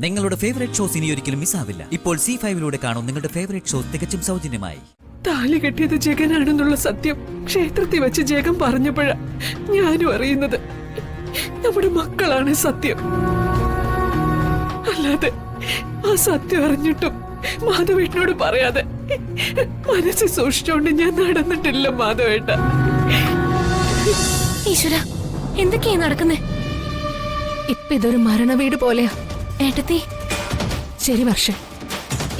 നിങ്ങളുടെ favourite shows ഇനി ഒരിക്കലും മിസ്സാവില്ല. ഇപ്പോൾ C5 കാണും നിങ്ങളുടെ ഫേവറേറ്റ് ഷോസ് തികച്ചും സൗജന്യമായി. താലി കെട്ടിയത് ജഗനാണെന്നുള്ള സത്യം ക്ഷേത്രത്തിൽ വെച്ച് ജഗൻ പറഞ്ഞപ്പോഴാ ഞാനും അറിയുന്നത് നമ്മുടെ മക്കളാണ് സത്യം. അല്ലാതെ ആ സത്യം അറിഞ്ഞിട്ടും മാധവേട്ടനോട് പറയാതെ മനസ്സിൽ സൂക്ഷിച്ചോണ്ട് ഞാൻ നടന്നിട്ടില്ല മാധവേട്ട. ഈശ്വര, എന്തൊക്കെയാ നടക്കുന്നേ? ഇപ്പൊ ഇതൊരു മരണ വീട് പോലെയാ ഏട്ടത്തി. ശരി വർഷ,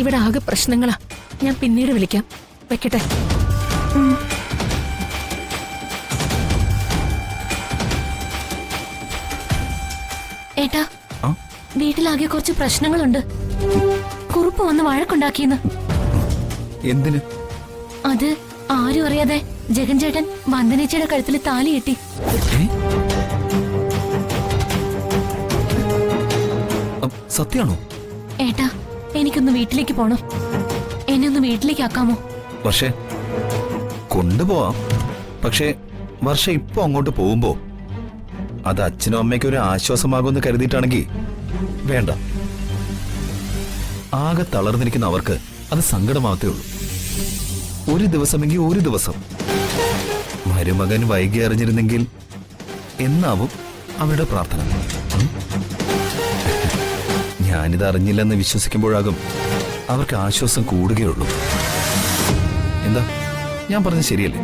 ഇവിടെ ആകെ പ്രശ്നങ്ങളാ. ഞാൻ പിന്നീട് വിളിക്കാം. വെക്കട്ടെ. ഏട്ടാ, വീട്ടിലാകെ കുറച്ച് പ്രശ്നങ്ങളുണ്ട്. കുറുപ്പ് വന്ന് വഴക്കുണ്ടാക്കിയെന്ന്. എന്തിന്? അത് ആരും അറിയാതെ ജഗൻ ചേട്ടൻ വന്ദനേച്ചിയുടെ കഴുത്തിൽ താലി കെട്ടി. സത്യാണോ? ഏട്ടാ, എനിക്കൊന്ന് വീട്ടിലേക്ക് പോണം. എന്നെ ഒന്ന് വീട്ടിലേക്ക് ആക്കാമോ? വർഷേ, കൊണ്ടുപോവാം. പക്ഷേ വർഷ ഇപ്പൊ അങ്ങോട്ട് പോകുമ്പോ അത് അച്ഛനും അമ്മയ്ക്കും ഒരു ആശ്വാസമാകുമെന്ന് കരുതിയിട്ടാണെങ്കിൽ വേണ്ട. ആകെ തളർന്നിരിക്കുന്ന അവർക്ക് അത് സങ്കടമാകത്തേ ഉള്ളൂ. ഒരു ദിവസമെങ്കിൽ ഒരു ദിവസം മരുമകൻ വൈകി അറിഞ്ഞിരുന്നെങ്കിൽ എന്നാവും അവരുടെ പ്രാർത്ഥന. ഞാനിത് അറിഞ്ഞില്ലെന്ന് വിശ്വസിക്കുമ്പോഴാകും അവർക്ക് ആശ്വാസം കൂടുകയുള്ളൂ. എന്താ ഞാൻ പറഞ്ഞത് ശരിയല്ലേ?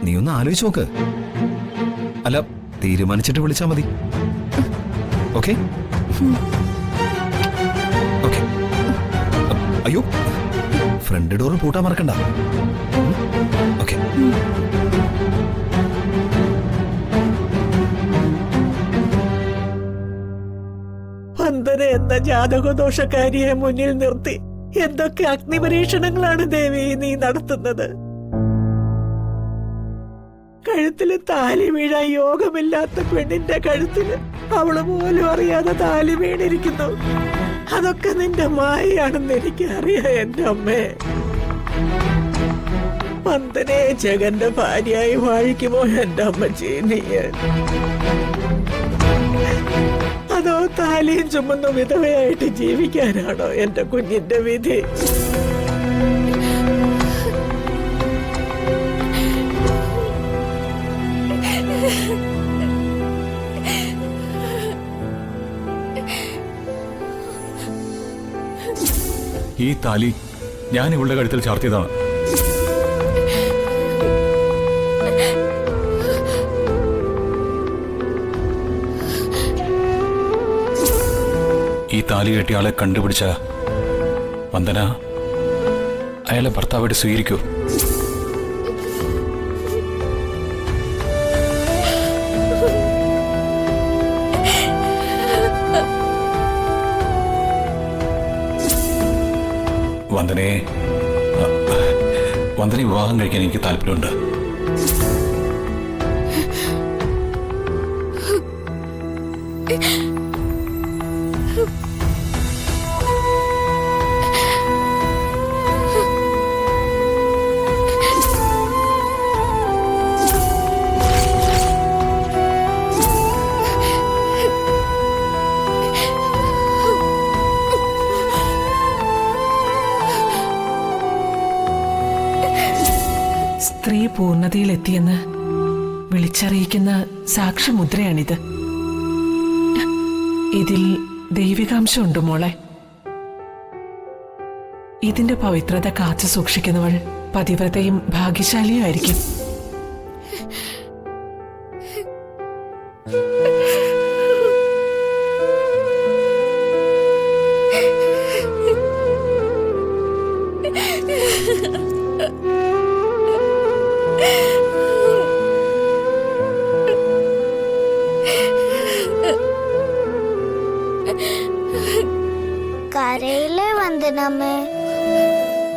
നീ ഒന്ന് ആലോചിച്ച് നോക്ക്. അല്ല, തീരുമാനിച്ചിട്ട് വിളിച്ചാ മതി. Okay okay. അയ്യോ, ഫ്രണ്ട് ഡോറ് പൂട്ടാൻ മറക്കണ്ട. ഓക്കെ. വന്ദന എന്ന ജാതകദോഷക്കാരിയെ മുന്നിൽ നിർത്തി എന്തൊക്കെ അഗ്നിപരീക്ഷണങ്ങളാണ് ദേവി നീ നടത്തുന്നത്? കഴുത്തില് താലി വീഴാൻ യോഗമില്ലാത്ത പെണ്ണിന്റെ കഴുത്തില് അവള് പോലും അറിയാതെ താലി വീണിരിക്കുന്നു. അതൊക്കെ നിന്റെ മായയാണെന്ന് എനിക്ക് അറിയാം എന്റെ അമ്മേ. വന്ദനെ ജഗന്റെ ഭാര്യയായി വാഴിക്കുമോ എന്റെ അമ്മച്ചി നീ? അതോ താലിയും ചുമന്ന വിധവയായിട്ട് ജീവിക്കാനാണോ എന്റെ കുഞ്ഞിന്റെ വിധി? ഈ താലി ഞാൻ ഇവളുടെ കഴുത്തിൽ ചാർത്തിയതാണ്. ഈ താലി കെട്ടിയ ആളെ കണ്ടുപിടിച്ച വന്ദന അയാളെ ഭർത്താവായിട്ട് സ്വീകരിക്കൂ. വന്ദനെ വിവാഹം കഴിക്കാൻ എനിക്ക് താല്പര്യമുണ്ട്. സ്ത്രീ പൂർണ്ണതയിലെത്തിയെന്ന് വിളിച്ചറിയിക്കുന്ന സാക്ഷ്യമുദ്രയാണിത്. ഇതിൽ ദൈവികാംശമുണ്ട് മോളെ. ഇതിന്റെ പവിത്രത കാത്തു സൂക്ഷിക്കുന്നവൾ പതിവ്രതയും ഭാഗ്യശാലിയും ആയിരിക്കും. കരയിലെ വന്ദനമ്മേ,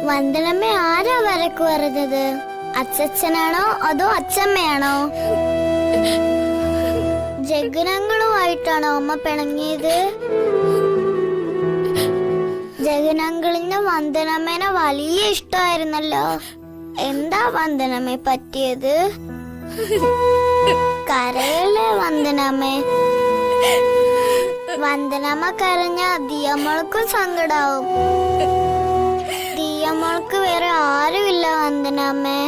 വന്ദനമ്മേ ആരാ വരക്ക് പറഞ്ഞത്? അച്ഛനാണോ അതോ അച്ഛമ്മയാണോ? ജഗനങ്ങളുമായിട്ടാണോ അമ്മ പിണങ്ങിയത്? ജഗനങ്ങളിന് വന്ദനമ്മേനെ വലിയ ഇഷ്ടമായിരുന്നല്ലോ. എന്താ വന്ദനമ്മേ പറ്റിയത്? കരയിലെ വന്ദനമ്മേ. വന്ദനമ്മ കരഞ്ഞ ദിയമ്മൾക്കും സങ്കടാവും. ദിയമ്മൾക്ക് വേറെ ആരുമില്ല വന്ദനമ്മേ.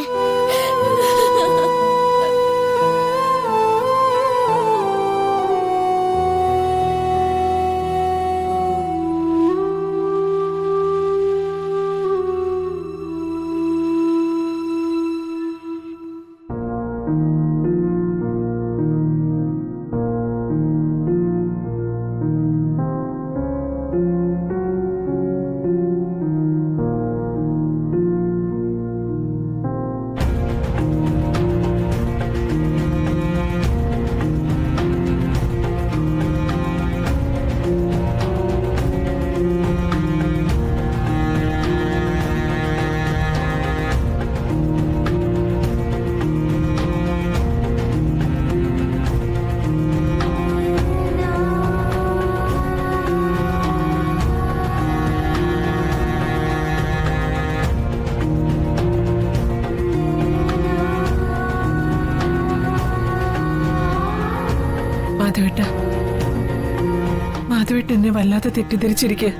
മാധവേട്ടൻ എന്നെ വല്ലാതെ തെറ്റിദ്ധരിച്ചിരിക്കുക.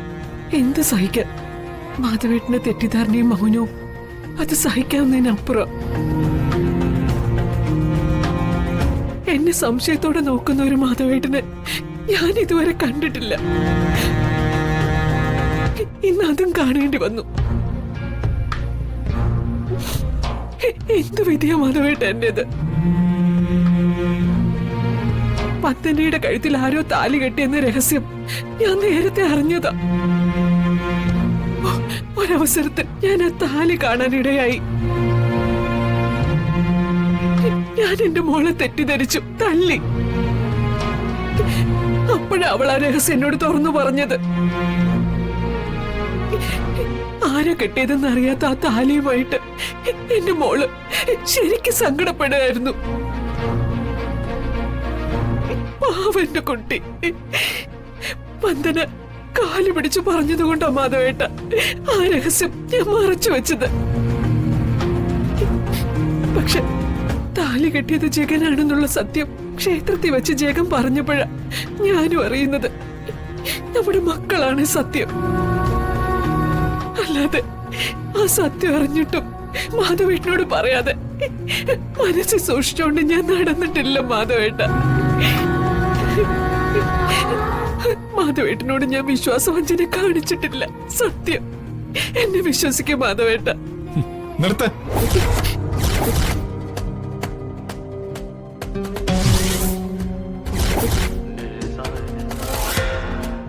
എന്ത് സഹിക്കാം? മാധവേട്ടന്റെ തെറ്റിദ്ധാരണയും മൗനവും അത് സഹിക്കാവുന്നതിനപ്പുറം. എന്നെ സംശയത്തോടെ നോക്കുന്ന ഒരു മാധവേട്ടനെ ഞാൻ ഇതുവരെ കണ്ടിട്ടില്ല. ഇന്ന് അതും കാണേണ്ടി വന്നു. എന്ത് വിധിയാ മാധവേട്ടൻ എന്റേത്? പത്തനയുടെ കഴുത്തിൽ ആരോ താലി കെട്ടിയെന്ന രഹസ്യം ഞാൻ നേരത്തെ അറിഞ്ഞതാ. ഒരവസരത്തിൽ ഞാൻ ആ താലി കാണാനിടയായി. ഞാൻ എന്റെ മോളെ തെറ്റിദ്ധരിച്ചു, തല്ലി. അപ്പോഴാ അവൾ ആ രഹസ്യം എന്നോട് തുറന്നു പറഞ്ഞത്. ആരാ കെട്ടിയതെന്ന് അറിയാത്ത ആ താലിയുമായിട്ട് എന്റെ മോള് ശരിക്കും സങ്കടപ്പെടുകയായിരുന്നു. പാവന്റെ കുട്ടി. വന്ദന കാലു പിടിച്ചു പറഞ്ഞതുകൊണ്ടാ മാധവേട്ട ആ രഹസ്യം ഞാൻ മറച്ചു വെച്ചത്. പക്ഷെ താലി കെട്ടിയത് ജഗനാണെന്നുള്ള സത്യം ക്ഷേത്രത്തിൽ വെച്ച് ജഗൻ പറഞ്ഞപ്പോഴാ ഞാനും അറിയുന്നത് നമ്മുടെ മക്കളാണ് സത്യം. അല്ലാതെ ആ സത്യം അറിഞ്ഞിട്ടും മാധവേട്ടനോട് പറയാതെ മനസ്സിൽ സൂക്ഷിച്ചോണ്ട് ഞാൻ നടന്നിട്ടില്ല മാധവേട്ട. മാധവേട്ടനോട് ഞാൻ വിശ്വാസവഞ്ചന കാണിച്ചിട്ടില്ല. സത്യം. എന്നെ വിശ്വസിക്കും മാധവേട്ട. നിർത്ത.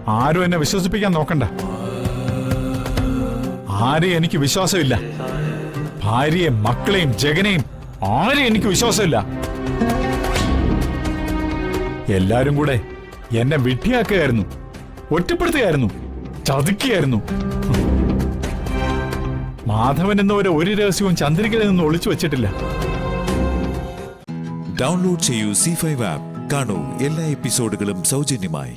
ആരും എന്നെ വിശ്വസിപ്പിക്കാൻ നോക്കണ്ട. ആരെയും എനിക്ക് വിശ്വാസമില്ല. ഭാര്യയും മക്കളെയും ജഗനെയും ആരെയും എനിക്ക് വിശ്വാസമില്ല. എല്ലാരും കൂടെ എന്നെ വിഡ്ഢിയാക്കുകയായിരുന്നു, ഒറ്റപ്പെടുത്തുകയായിരുന്നു, ചതിക്കുകയായിരുന്നു. മാധവൻ എന്നവരെ ഒരു രഹസ്യവും ചന്ദ്രികയിൽ നിന്ന് ഒളിച്ചു വെച്ചിട്ടില്ല. ഡൗൺലോഡ് ചെയ്യൂ C5 ആപ്പ്. കാണൂ എല്ലാ എപ്പിസോഡുകളും സൗജന്യമായി.